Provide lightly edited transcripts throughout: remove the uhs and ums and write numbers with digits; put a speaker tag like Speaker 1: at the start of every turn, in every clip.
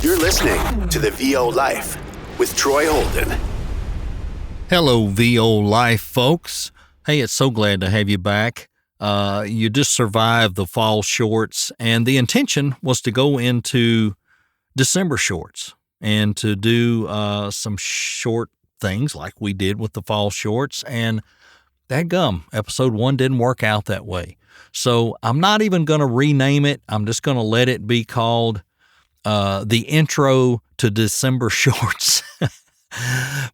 Speaker 1: You're listening to the VO Life with Troy Holden.
Speaker 2: Hello, VO Life folks. Hey, it's so glad to have you back. You just survived the fall shorts, and the intention was to go into December shorts and to do some short things like we did with the fall shorts, and dadgum, episode 1 didn't work out that way. So I'm not even going to rename it. I'm just going to let it be called the intro to December shorts.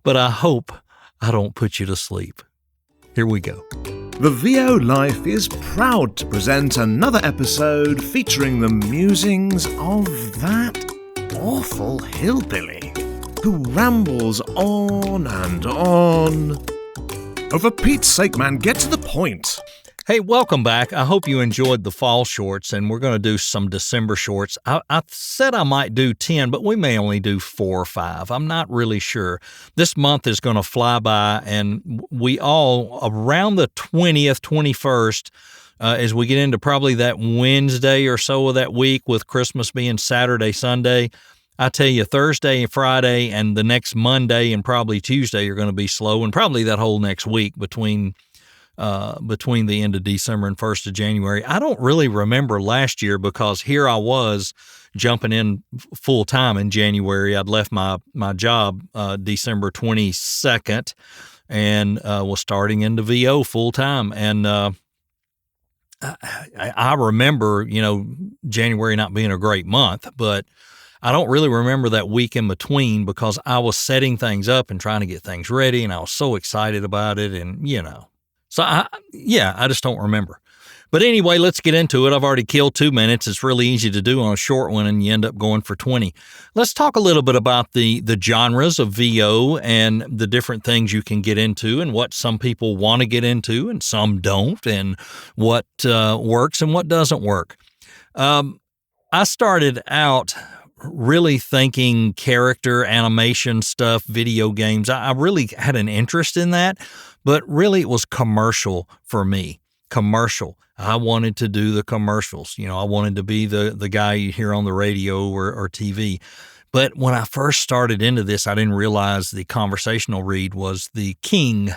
Speaker 2: But I hope I don't put you to sleep. Here we go.
Speaker 3: The VO Life is proud to present another episode featuring the musings of that awful hillbilly who rambles on and on. Oh, for Pete's sake, man, get to the point.
Speaker 2: Hey, welcome back. I hope you enjoyed the fall shorts, and we're going to do some December shorts. I said I might do 10, but we may only do 4 or 5. I'm not really sure. This month is going to fly by, and we all, around the 20th, 21st, as we get into probably that Wednesday or so of that week with Christmas being Saturday, Sunday, I tell you, Thursday and Friday and the next Monday and probably Tuesday are going to be slow, and probably that whole next week between the end of December and 1st of January. I don't really remember last year because here I was jumping in full time in January. I'd left my job December 22nd and was starting into VO full time. And I remember, January not being a great month, but I don't really remember that week in between because I was setting things up and trying to get things ready, and I was so excited about it, and So, I just don't remember. But anyway, let's get into it. I've already killed 2 minutes. It's really easy to do on a short one, and you end up going for 20. Let's talk a little bit about the genres of VO and the different things you can get into and what some people want to get into and some don't, and what works and what doesn't work. I started out really thinking character animation stuff, video games. I really had an interest in that, but really it was commercial for me. Commercial. I wanted to do the commercials. I wanted to be the guy you hear on the radio or TV. But when I first started into this, I didn't realize the conversational read was the king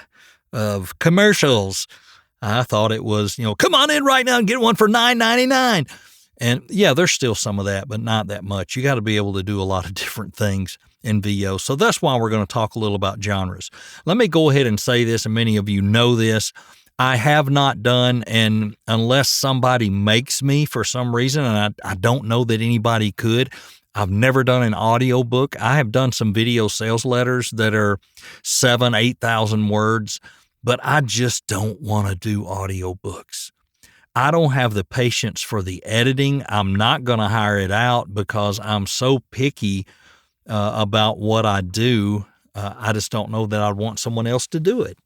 Speaker 2: of commercials. I thought it was, come on in right now and get one for $9.99. And yeah, there's still some of that, but not that much. You got to be able to do a lot of different things in VO. So that's why we're going to talk a little about genres. Let me go ahead and say this, and many of you know this. I have not done, and unless somebody makes me for some reason, and I don't know that anybody could, I've never done an audio book. I have done some video sales letters that are 7,000, 8,000 words, but I just don't want to do audio books. I don't have the patience for the editing. I'm not going to hire it out because I'm so picky about what I do. I just don't know that I'd want someone else to do it.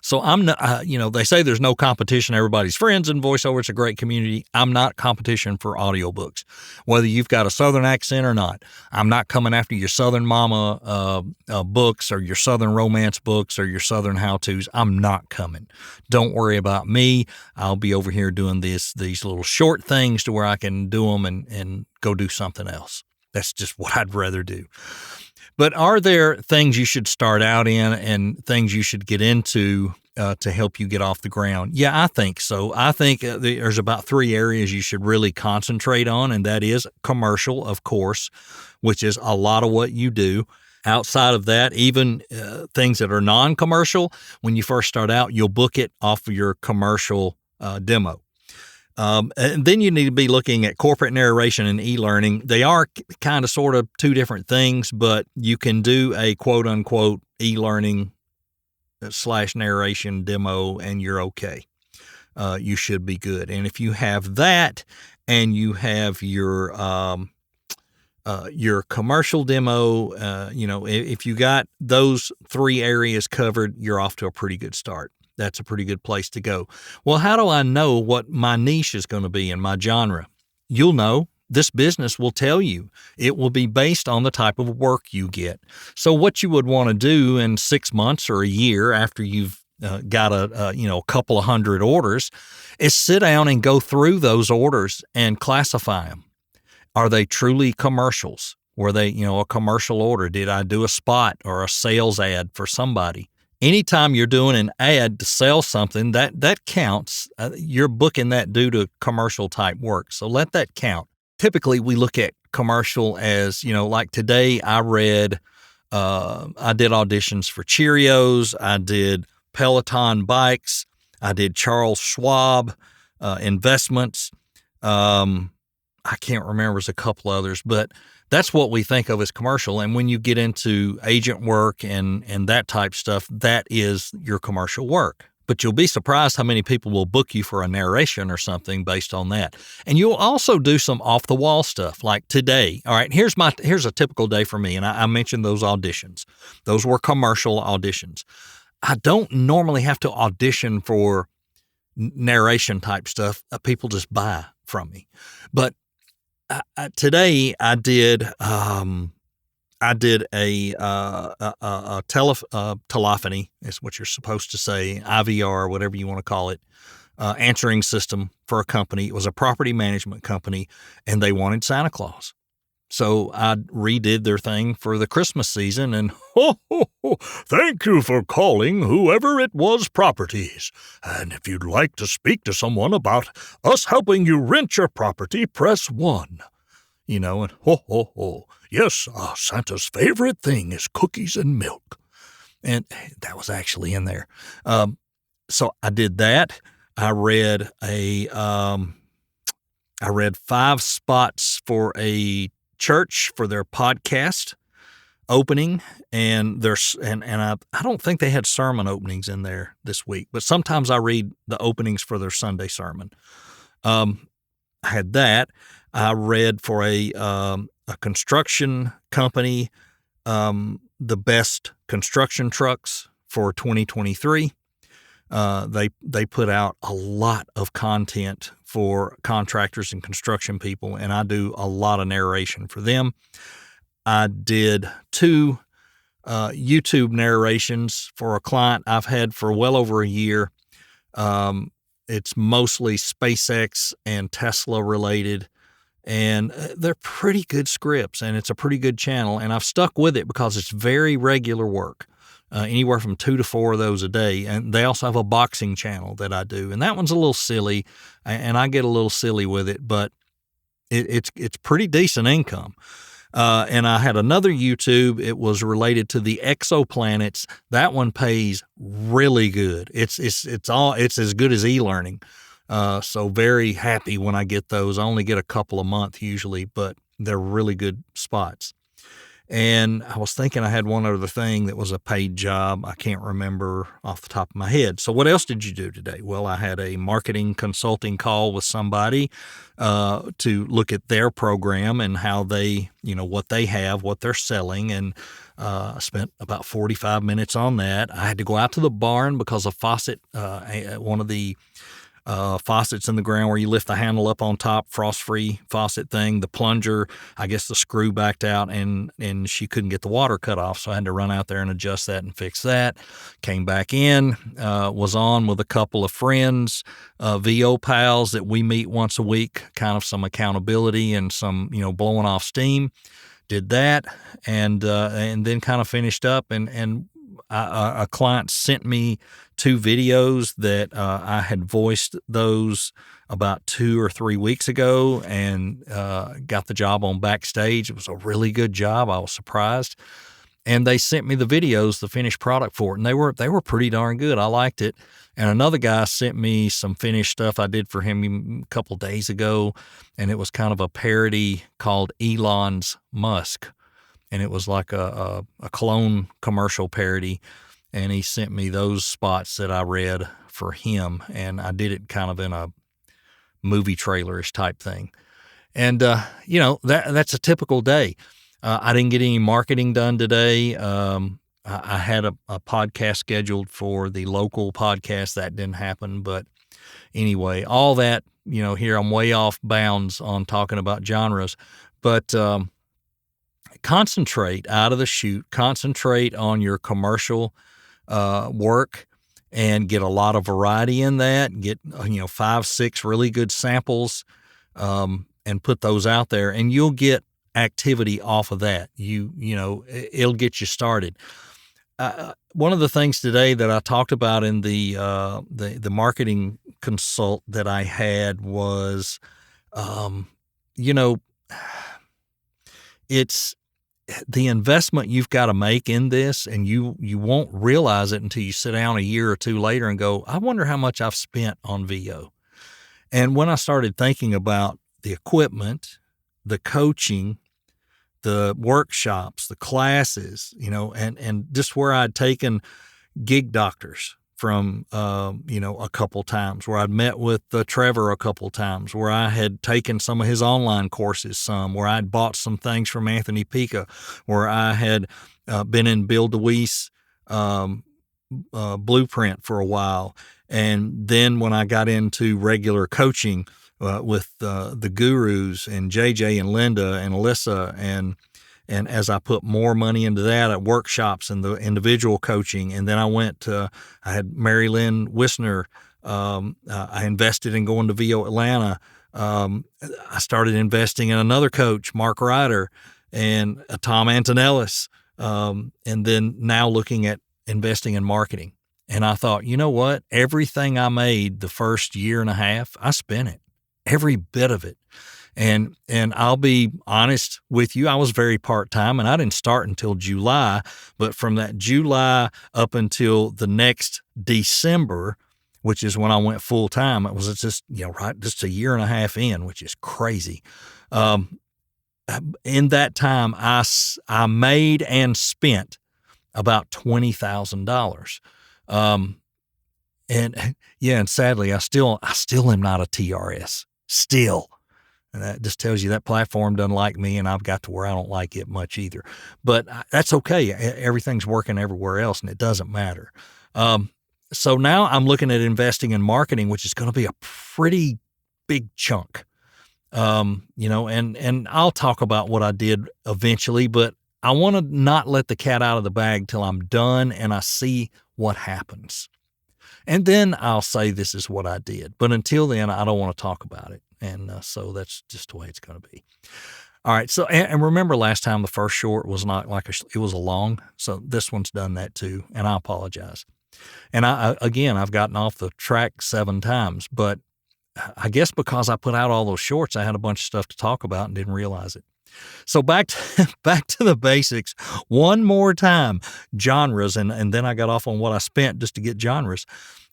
Speaker 2: So I'm not, they say there's no competition. Everybody's friends in voiceover. It's a great community. I'm not competition for audiobooks, whether you've got a Southern accent or not. I'm not coming after your Southern mama books or your Southern romance books or your Southern how-tos. I'm not coming. Don't worry about me. I'll be over here doing these little short things to where I can do them and go do something else. That's just what I'd rather do. But are there things you should start out in and things you should get into to help you get off the ground? Yeah, I think so. I think there's about 3 areas you should really concentrate on, and that is commercial, of course, which is a lot of what you do. Outside of that, even things that are non-commercial, when you first start out, you'll book it off of your commercial demo. And then you need to be looking at corporate narration and e-learning. They are kind of sort of 2 different things, but you can do a quote unquote e-learning / narration demo and you're okay. You should be good. And if you have that and you have your commercial demo, if you got those 3 areas covered, you're off to a pretty good start. That's a pretty good place to go. Well, how do I know what my niche is going to be in my genre? You'll know. This business will tell you. It will be based on the type of work you get. So what you would want to do in 6 months or a year after you've got a couple of hundred orders is sit down and go through those orders and classify them. Are they truly commercials? Were they, a commercial order? Did I do a spot or a sales ad for somebody? Anytime you're doing an ad to sell something, that counts. You're booking that due to commercial type work. So let that count. Typically, we look at commercial as, like today I did auditions for Cheerios. I did Peloton bikes. I did Charles Schwab investments. I can't remember, there's a couple others, but that's what we think of as commercial. And when you get into agent work and that type stuff, that is your commercial work. But you'll be surprised how many people will book you for a narration or something based on that. And you'll also do some off-the-wall stuff, like today. All right, here's a typical day for me, and I mentioned those auditions. Those were commercial auditions. I don't normally have to audition for narration type stuff. People just buy from me. But today I did a telephony is what you're supposed to say, IVR, whatever you want to call it, answering system for a company. It was a property management company, and they wanted Santa Claus. So I redid their thing for the Christmas season, and thank you for calling whoever it was properties. And if you'd like to speak to someone about us helping you rent your property, press 1. And yes, Santa's favorite thing is cookies and milk. And that was actually in there. So I did that. I read 5 spots for a church for their podcast opening, and I don't think they had sermon openings in there this week, but sometimes I read the openings for their Sunday sermon. I had that. I read for a construction company the best construction trucks for 2023. They put out a lot of content for contractors and construction people, and I do a lot of narration for them. I did 2 YouTube narrations for a client I've had for well over a year. It's mostly SpaceX and Tesla related, and they're pretty good scripts, and it's a pretty good channel, and I've stuck with it because it's very regular work. Anywhere from 2 to 4 of those a day. And they also have a boxing channel that I do. And that one's a little silly, and I get a little silly with it, but it's pretty decent income. And I had another YouTube. It was related to the exoplanets. That one pays really good. It's as good as e-learning. So very happy when I get those. I only get a couple a month usually, but they're really good spots. And I was thinking I had one other thing that was a paid job. I can't remember off the top of my head. So what else did you do today? Well, I had a marketing consulting call with somebody to look at their program and how they, what they have, what they're selling. And I spent about 45 minutes on that. I had to go out to the barn because a faucet, one of the faucets in the ground where you lift the handle up on top, frost-free faucet thing, the plunger, I guess the screw backed out and she couldn't get the water cut off. So I had to run out there and adjust that and fix that. Came back in, was on with a couple of friends, VO pals that we meet once a week, kind of some accountability and some, blowing off steam. Did that and then kind of finished up and a client sent me 2 videos that I had voiced those about 2 or 3 weeks ago and got the job on Backstage. It was a really good job. I was surprised. And they sent me the videos, the finished product for it, and they were pretty darn good. I liked it. And another guy sent me some finished stuff I did for him a couple days ago, and it was kind of a parody called Elon's Musk. And it was like a cologne commercial parody. And he sent me those spots that I read for him. And I did it kind of in a movie trailerish type thing. And, that's a typical day. I didn't get any marketing done today. I had a podcast scheduled for the local podcast. That didn't happen. But anyway, all that, here I'm way off bounds on talking about genres. But concentrate out of the chute, concentrate on your commercial work and get a lot of variety in that, get, 5, 6 really good samples and put those out there, and you'll get activity off of that. It'll get you started. One of the things today that I talked about in the marketing consult that I had was, it's the investment you've got to make in this, and you won't realize it until you sit down a year or two later and go, I wonder how much I've spent on VO. And when I started thinking about the equipment, the coaching, the workshops, the classes, and just where I'd taken gig doctors from, a couple times, where I'd met with Trevor a couple times, where I had taken some of his online courses, where I'd bought some things from Anthony Pica, where I had been in Bill DeWeese blueprint for a while. And then when I got into regular coaching with the gurus and JJ and Linda and Alyssa, and as I put more money into that at workshops and the individual coaching, and then I had Mary Lynn Wisner. I invested in going to VO Atlanta. I started investing in another coach, Mark Ryder, and Tom Antonellis. And then now looking at investing in marketing. And I thought, you know what? Everything I made the first year and a half, I spent it. Every bit of it. And I'll be honest with you, I was very part-time, and I didn't start until July. But from that July up until the next December, which is when I went full-time, it was just a year and a half in, which is crazy. In that time, I made and spent about $20,000. And sadly, I still am not a TRS. Still. And that just tells you that platform doesn't like me, and I've got to where I don't like it much either. But that's okay. Everything's working everywhere else, and it doesn't matter. So now I'm looking at investing in marketing, which is going to be a pretty big chunk. And I'll talk about what I did eventually, but I want to not let the cat out of the bag till I'm done and I see what happens. And then I'll say this is what I did. But until then, I don't want to talk about it. And so that's just the way it's going to be. All right. So, and remember last time the first short was not it was a long. So this one's done that too. And I apologize. And I've gotten off the track 7 times, but I guess because I put out all those shorts, I had a bunch of stuff to talk about and didn't realize it. So back to the basics one more time, genres, and then I got off on what I spent just to get genres.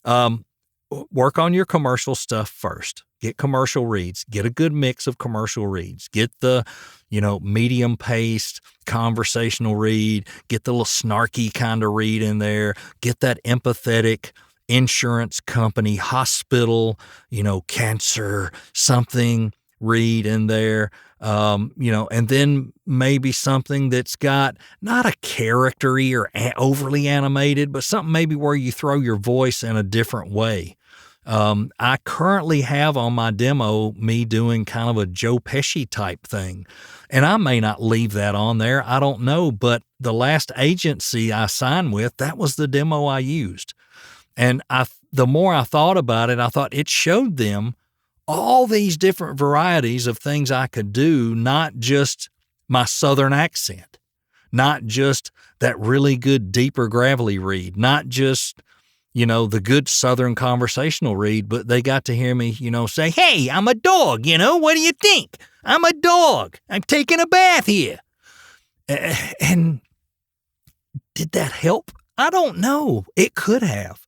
Speaker 2: Work on your commercial stuff first. Get commercial reads. Get a good mix of commercial reads. Get the, medium paced conversational read. Get the little snarky kind of read in there. Get that empathetic insurance company, hospital, cancer, something read in there. And then maybe something that's got not a character-y or overly animated, but something maybe where you throw your voice in a different way. I currently have on my demo me doing kind of a Joe Pesci type thing, and I may not leave that on there. I don't know, but the last agency I signed with, that was the demo I used. And the more I thought about it, I thought it showed them all these different varieties of things I could do, not just my Southern accent, not just that really good, deeper, gravelly read, not just, the good Southern conversational read, but they got to hear me, say, hey, I'm a dog, what do you think? I'm a dog. I'm taking a bath here. And did that help? I don't know. It could have.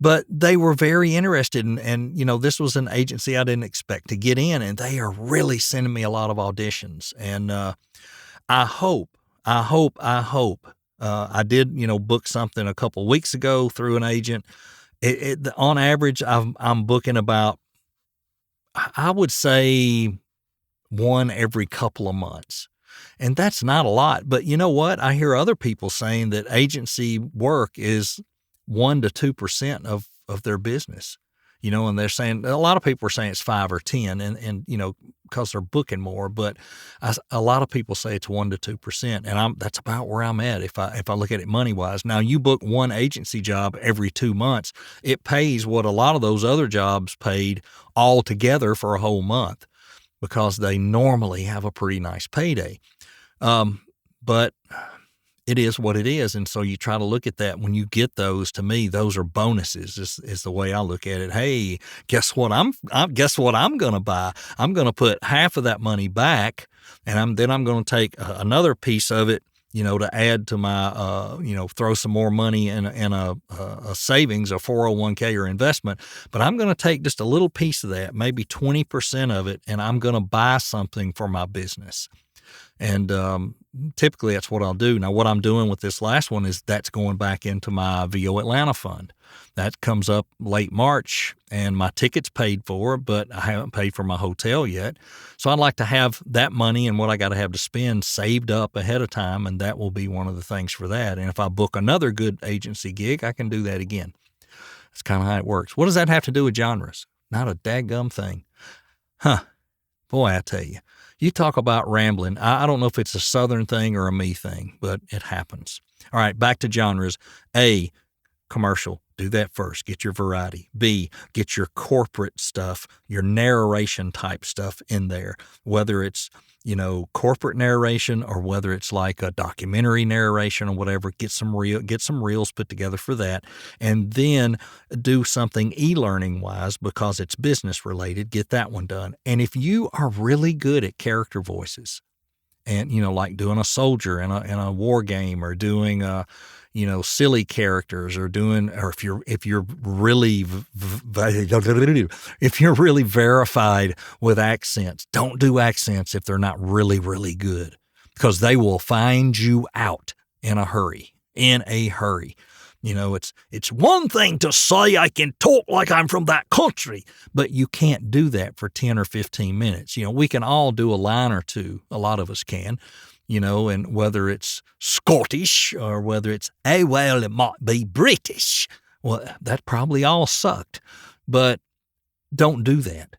Speaker 2: But they were very interested, and this was an agency I didn't expect to get in, and they are really sending me a lot of auditions. And I hope. I did, book something a couple of weeks ago through an agent. On average, I'm booking about, I would say, one every couple of months. And that's not a lot. But you know what? I hear other people saying that agency work is 1 to 2% of their business, and they're saying, a lot of people are saying it's 5 or 10 and because they're booking more, but a lot of people say it's 1 to 2%. And that's about where I'm at. If I look at it money wise, now you book one agency job every 2 months, it pays what a lot of those other jobs paid all together for a whole month, because they normally have a pretty nice payday. But it is what it is. And so you try to look at that. When you get those, to me, those are bonuses is the way I look at it. Hey, guess what guess what I'm going to buy? I'm going to put half of that money back, and I'm going to take another piece of it, to add to my, throw some more money in a savings, a 401k or investment. But I'm going to take just a little piece of that, maybe 20% of it, and I'm going to buy something for my business. And typically that's what I'll do. Now, what I'm doing with this last one is that's going back into my VO Atlanta fund. That comes up late March, and my ticket's paid for, but I haven't paid for my hotel yet. So I'd like to have that money and what I got to have to spend saved up ahead of time, and that will be one of the things for that. And if I book another good agency gig, I can do that again. That's kind of how it works. What does that have to do with genres? Not a dadgum thing. Boy, I tell you. You talk about rambling. I don't know if it's a Southern thing or a me thing, but it happens. All right, back to genres. A, commercial. Do that first. Get your variety. B, get your corporate stuff, your narration type stuff in there, whether it's, corporate narration or whether it's like a documentary narration or whatever. Get some reels put together for that. And then do something e-learning wise because it's business related. Get that one done. And if you are really good at character voices and, like doing a soldier in a war game or doing silly characters or if you're really verified with accents, don't do accents if they're not really, really good, because they will find you out in a hurry. It's one thing to say I can talk like I'm from that country, but you can't do that for 10 or 15 minutes. We can all do a line or two. A lot of us can. And whether it's Scottish or whether it's, it might be British. Well, that probably all sucked, but don't do that.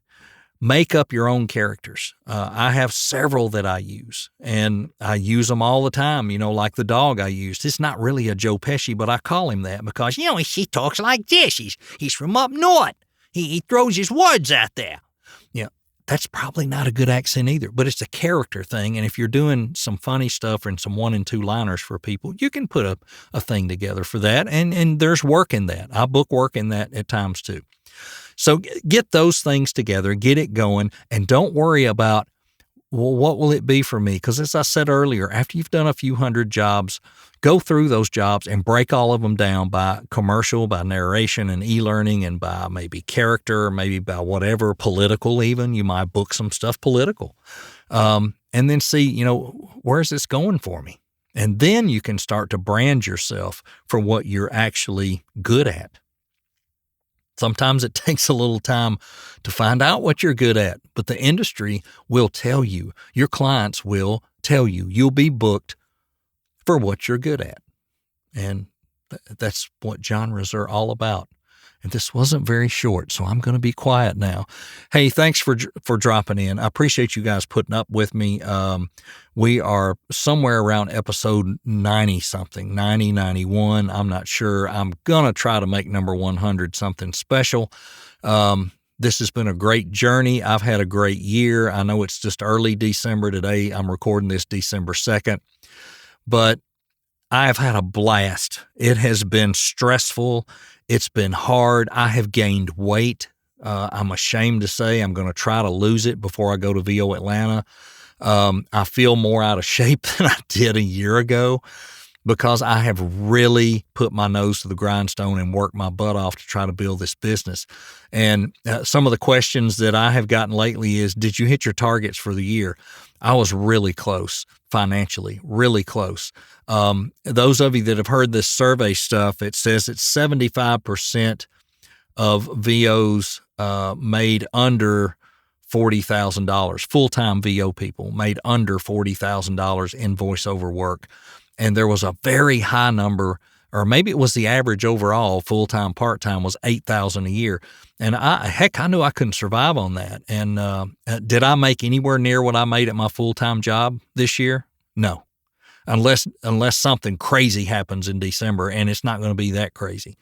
Speaker 2: Make up your own characters. I have several that I use, and I use them all the time, like the dog I used. It's not really a Joe Pesci, but I call him that because, he talks like this. He's from up north. He throws his words out there. That's probably not a good accent either, but it's a character thing. And if you're doing some funny stuff and some 1- and 2-liners for people, you can put a thing together for that. And there's work in that. I book work in that at times too. So get those things together, get it going, and don't worry about, well, what will it be for me? Because as I said earlier, after you've done a few hundred jobs, go through those jobs and break all of them down by commercial, by narration and e-learning, and by maybe character, maybe by whatever, political even. You might book some stuff political. And then see, where's this going for me? And then you can start to brand yourself for what you're actually good at. Sometimes it takes a little time to find out what you're good at, but the industry will tell you. Your clients will tell you. You'll be booked for what you're good at. And that's what genres are all about. And this wasn't very short, so I'm going to be quiet now. Hey, thanks for dropping in. I appreciate you guys putting up with me. We are somewhere around episode 90-something, 90, 91. I'm not sure. I'm going to try to make number 100 something special. This has been a great journey. I've had a great year. I know it's just early December today. I'm recording this December 2nd. But I've had a blast. It has been stressful. It's been hard. I have gained weight. I'm ashamed to say I'm going to try to lose it before I go to VO Atlanta. I feel more out of shape than I did a year ago because I have really put my nose to the grindstone and worked my butt off to try to build this business. And some of the questions that I have gotten lately is, did you hit your targets for the year? I was really close financially, really close. Those of you that have heard this survey stuff, it says it's 75% of VOs made under $40,000. Full-time VO people made under $40,000 in voiceover work. And there was a very high number, or maybe it was the average overall, full-time, part-time was $8,000 a year. And I knew I couldn't survive on that. And did I make anywhere near what I made at my full-time job this year? No, unless something crazy happens in December, and it's not going to be that crazy.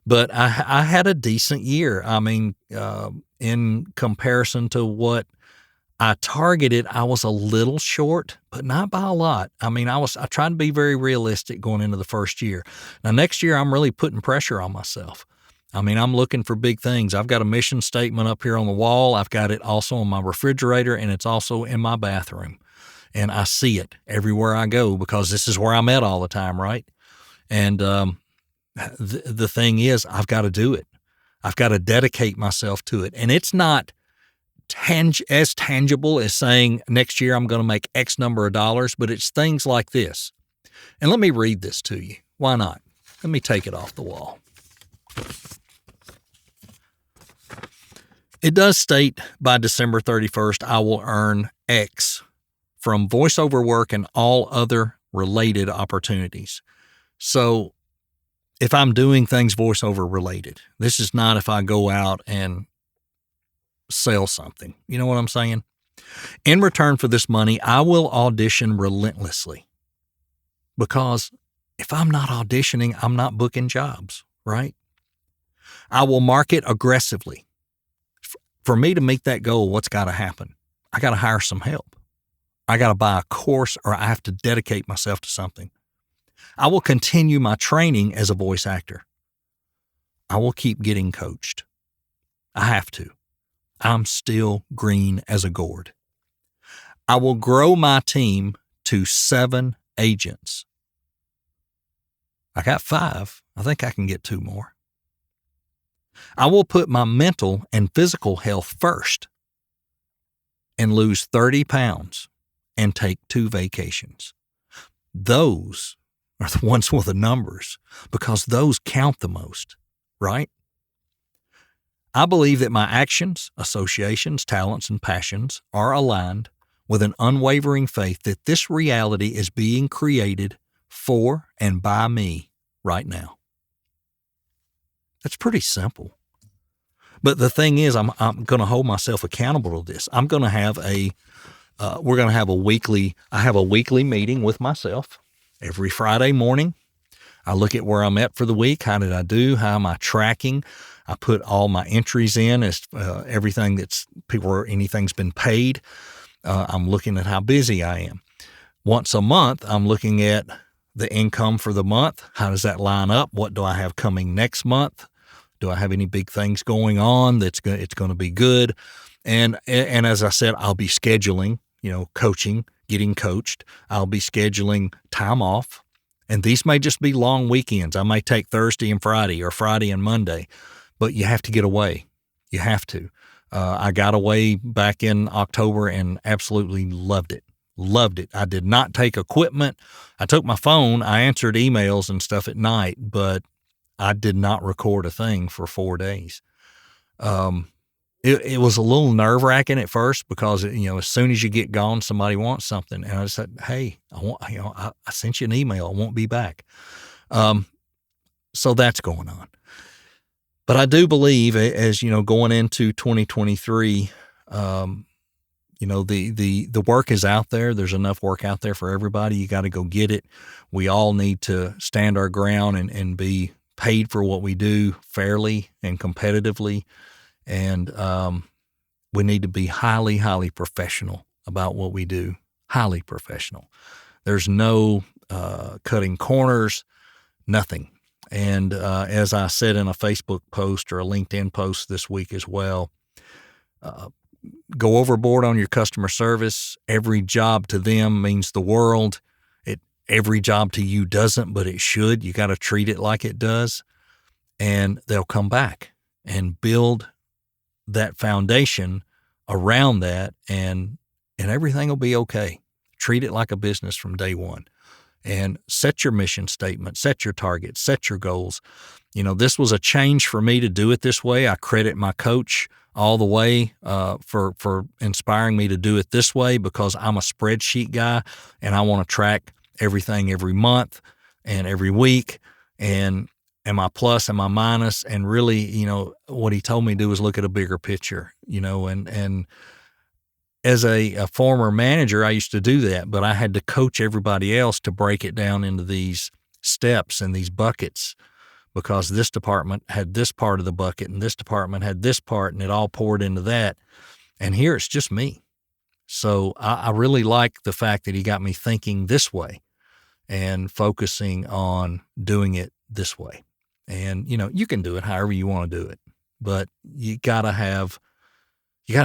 Speaker 2: But I had a decent year. I mean, in comparison to what I targeted, I was a little short, but not by a lot. I mean, I tried to be very realistic going into the first year. Now, next year, I'm really putting pressure on myself. I mean, I'm looking for big things. I've got a mission statement up here on the wall. I've got it also on my refrigerator, and it's also in my bathroom. And I see it everywhere I go because this is where I'm at all the time, right? And the thing is, I've got to do it. I've got to dedicate myself to it. And it's not as tangible as saying next year I'm going to make X number of dollars, but it's things like this. And let me read this to you. Why not? Let me take it off the wall. It does state by December 31st, I will earn X from voiceover work and all other related opportunities. So if I'm doing things voiceover related, this is not if I go out and sell something. You know what I'm saying? In return for this money, I will audition relentlessly, because if I'm not auditioning, I'm not booking jobs, right? I will market aggressively. For me to meet that goal, what's got to happen? I got to hire some help. I got to buy a course, or I have to dedicate myself to something. I will continue my training as a voice actor. I will keep getting coached. I have to. I'm still green as a gourd. I will grow my team to 7 agents. I got 5. I think I can get 2 more. I will put my mental and physical health first and lose 30 pounds and take 2 vacations. Those are the ones with the numbers, because those count the most, right? I believe that my actions, associations, talents, and passions are aligned with an unwavering faith that this reality is being created for and by me right now. That's pretty simple. But the thing is, I'm going to hold myself accountable to this. I'm going to have we're going to have I have a weekly meeting with myself every Friday morning. I look at where I'm at for the week. How did I do? How am I tracking? I put all my entries in as everything anything's been paid. I'm looking at how busy I am. Once a month, I'm looking at the income for the month. How does that line up? What do I have coming next month? Do I have any big things going on it's going to be good? And as I said, I'll be scheduling, coaching, getting coached. I'll be scheduling time off. And these may just be long weekends. I may take Thursday and Friday or Friday and Monday, but you have to get away. You have to. I got away back in October and absolutely loved it. Loved it. I did not take equipment. I took my phone. I answered emails and stuff at night, but I did not record a thing for 4 days. It was a little nerve-wracking at first because, as soon as you get gone, somebody wants something. And I just said, hey, I sent you an email. I won't be back. So that's going on. But I do believe, as going into 2023, the work is out there. There's enough work out there for everybody. You got to go get it. We all need to stand our ground and be paid for what we do fairly and competitively. And we need to be highly, highly professional about what we do. Highly professional. There's no cutting corners, nothing. And as I said in a Facebook post or a LinkedIn post this week as well, go overboard on your customer service. Every job to them means the world. Every job to you doesn't, but it should. You got to treat it like it does. And they'll come back and build that foundation around that, and everything will be okay. Treat it like a business from day one. And set your mission statement, set your targets, set your goals. This was a change for me to do it this way. I credit my coach all the way for inspiring me to do it this way, because I'm a spreadsheet guy and I want to track everything every month and every week, and am I plus, am I minus? And really, what he told me to do was look at a bigger picture, and as a former manager, I used to do that, but I had to coach everybody else to break it down into these steps and these buckets, because this department had this part of the bucket and this department had this part, and it all poured into that. And here it's just me. So I really like the fact that he got me thinking this way and focusing on doing it this way. And, you can do it however you want to do it, but you gotta have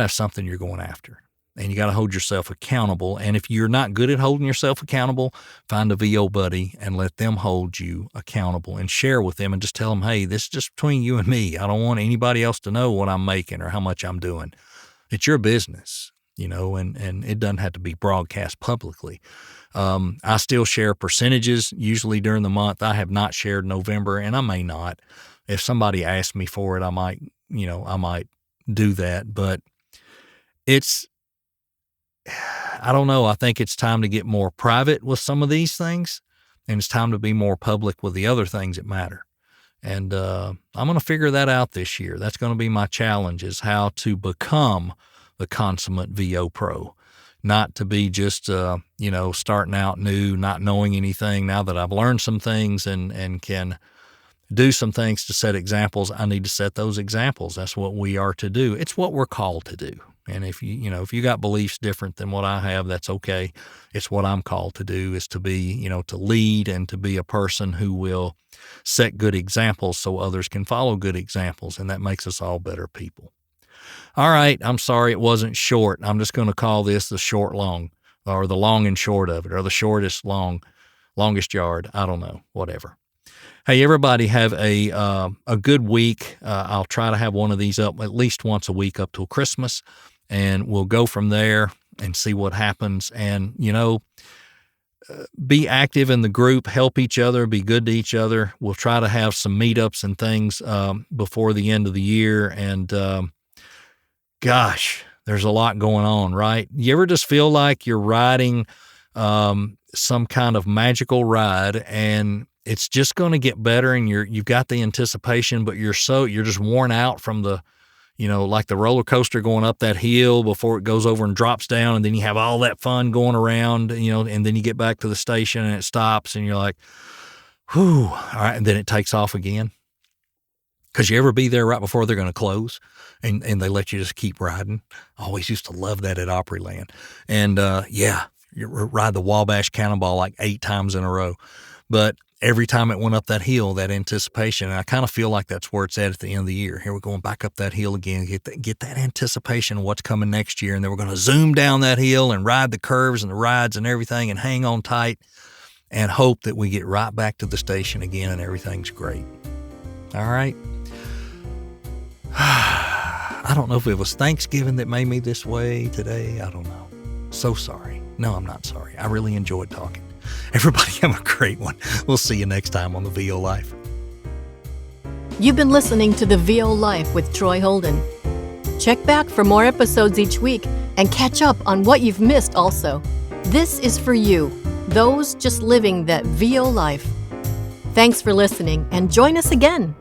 Speaker 2: something you're going after, and you got to hold yourself accountable. And if you're not good at holding yourself accountable, find a VO buddy and let them hold you accountable and share with them and just tell them, hey, this is just between you and me. I don't want anybody else to know what I'm making or how much I'm doing. It's your business, and it doesn't have to be broadcast publicly. I still share percentages usually during the month. I have not shared November, and I may not. If somebody asks me for it, I might do that, but I don't know. I think it's time to get more private with some of these things, and it's time to be more public with the other things that matter. And I'm going to figure that out this year. That's going to be my challenge, is how to become the consummate VO pro, not to be just, starting out new, not knowing anything. Now that I've learned some things and can do some things to set examples, I need to set those examples. That's what we are to do. It's what we're called to do. And if you got beliefs different than what I have, that's okay. It's what I'm called to do, is to be, to lead and to be a person who will set good examples so others can follow good examples. And that makes us all better people. All right. I'm sorry it wasn't short. I'm just going to call this the short long, or the long and short of it, or the shortest longest yard. I don't know, whatever. Hey, everybody, have a good week. I'll try to have one of these up at least once a week up till Christmas. And we'll go from there and see what happens. And, be active in the group, help each other, be good to each other. We'll try to have some meetups and things before the end of the year. And, gosh, there's a lot going on, right? You ever just feel like you're riding some kind of magical ride, and it's just going to get better, and you've got the anticipation, but you're just worn out from the, like the roller coaster going up that hill before it goes over and drops down. And then you have all that fun going around, and then you get back to the station and it stops and you're like, whew, all right. And then it takes off again. Cause you ever be there right before they're going to close and they let you just keep riding? I always used to love that at Opryland. And, you ride the Wabash Cannonball like 8 times in a row. But every time it went up that hill, that anticipation, and I kind of feel like that's where it's at the end of the year. Here we're going back up that hill again, get that anticipation of what's coming next year, and then we're going to zoom down that hill and ride the curves and the rides and everything and hang on tight and hope that we get right back to the station again and everything's great. All right. I don't know if it was Thanksgiving that made me this way today. I don't know. So sorry. No, I'm not sorry. I really enjoyed talking. Everybody have a great one. We'll see you next time on the VO Life.
Speaker 4: You've been listening to the VO Life with Troy Holden. Check back for more episodes each week and catch up on what you've missed also. This is for you, those just living that VO life. Thanks for listening, and join us again.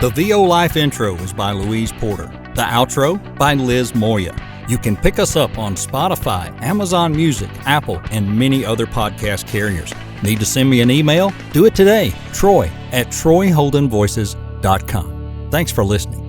Speaker 2: The VO Life intro is by Louise Porter. The outro by Liz Moya. You can pick us up on Spotify, Amazon Music, Apple, and many other podcast carriers. Need to send me an email? Do it today. Troy@TroyHoldenVoices.com. Thanks for listening.